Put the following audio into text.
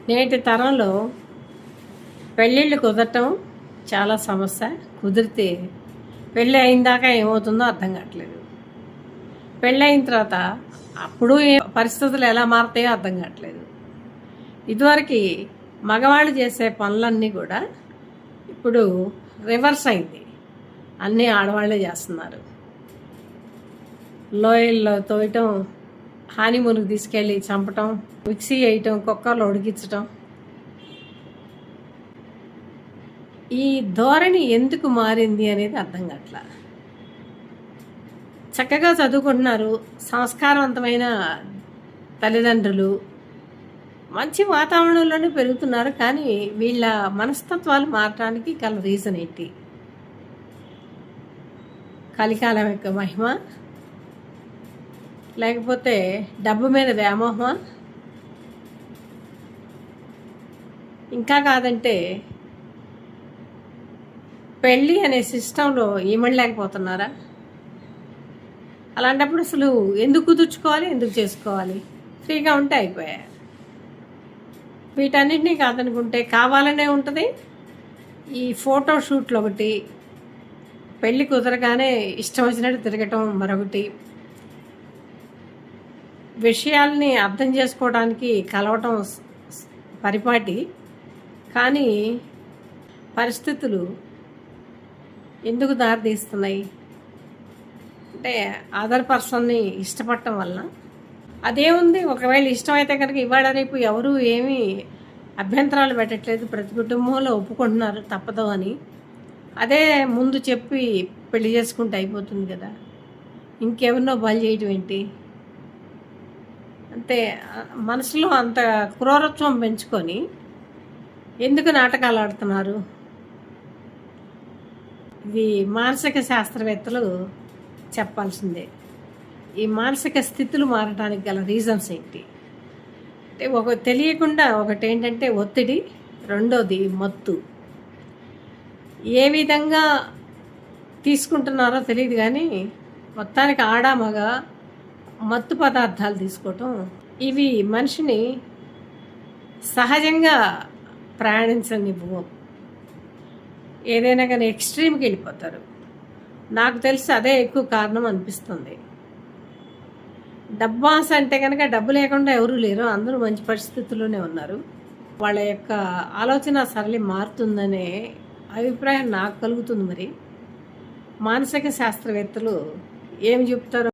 నేటి తరంలో పెళ్ళిళ్ళు కుదరటం చాలా సమస్య. కుదిరితే పెళ్ళి అయిన దాకా ఏమవుతుందో అర్థం కావట్లేదు. పెళ్ళి అయిన తర్వాత అప్పుడు పరిస్థితులు ఎలా మారుతాయో అర్థం కావట్లేదు. ఇదివరకు మగవాళ్ళు చేసే పనులన్నీ కూడా ఇప్పుడు రివర్స్ అయింది. అన్నీ ఆడవాళ్ళే చేస్తున్నారు. లోయల్లో తోయటం, హానీమూన్కి తీసుకెళ్ళి చంపటం, మిక్సీ వేయటం, కుక్కర్లో ఉడికించటం. ఈ ధోరణి ఎందుకు మారింది అనేది అర్థం కావట్లా. చక్కగా చదువుకుంటున్నారు, సంస్కారవంతమైన తల్లిదండ్రులు, మంచి వాతావరణంలోనే పెరుగుతున్నారు. కానీ వీళ్ళ మనస్తత్వాలు మారటానికి గల రీజన్ ఏంటి? కలికాలం యొక్క మహిమ, లేకపోతే డబ్బు మీద వ్యామోహమా? ఇంకా కాదంటే పెళ్ళి అనే సిస్టంలో ఏమడలేకపోతున్నారా? అలాంటప్పుడు అసలు ఎందుకు కుదుర్చుకోవాలి, ఎందుకు చేసుకోవాలి? ఫ్రీగా ఉంటే అయిపోయాయి. వీటన్నిటినీ కాదనుకుంటే కావాలనే ఉంటుంది. ఈ ఫోటో షూట్లు ఒకటి, పెళ్ళి కుదరగానే ఇష్టం వచ్చినట్టు తిరగటం మరొకటి, విషయాల్ని అర్థం చేసుకోవడానికి కలవటం పరిపాటి. కానీ పరిస్థితులు ఎందుకు దారితీస్తున్నాయి అంటే అదర్ పర్సన్ని ఇష్టపడటం వల్ల. అదేముంది, ఒకవేళ ఇష్టమైతే కనుక ఇవాళ రేపు ఎవరు ఏమీ అభ్యంతరాలు పెట్టట్లేదు. ప్రతి కుటుంబంలో ఒప్పుకుంటున్నారు తప్పదు అని. అదే ముందు చెప్పి పెళ్లి చేసుకుంటే అయిపోతుంది కదా. ఇంకెవరినో బలి చేయటం ఏంటి? అంతే. మనసులో అంత క్రూరత్వం పెంచుకొని ఎందుకు నాటకాలు ఆడుతున్నారు? ఇది మానసిక శాస్త్రవేత్తలు చెప్పాల్సిందే. ఈ మానసిక స్థితులు మారడానికి గల రీజన్స్ ఏంటి అంటే, తెలియకుండా ఒకటి ఏంటంటే ఒత్తిడి, రెండోది మత్తు. ఏ విధంగా తీసుకుంటున్నారో తెలియదు కానీ మొత్తానికి ఆడ మగ మత్తు పదార్థాలు తీసుకోవటం, ఇవి మనిషిని సహజంగా ప్రయాణించనివ్వు. ఏదైనా కానీ ఎక్స్ట్రీమ్కి వెళ్ళిపోతారు. నాకు తెలిసి అదే ఎక్కువ కారణం అనిపిస్తుంది. డబ్బు ఆశ అంటే కనుక డబ్బు లేకుండా ఎవరూ లేరు, అందరూ మంచి పరిస్థితుల్లోనే ఉన్నారు. వాళ్ళ యొక్క ఆలోచన సరళి మారుతుందనే అభిప్రాయం నాకు కలుగుతుంది. మరి మానసిక శాస్త్రవేత్తలు ఏమి చెప్తారో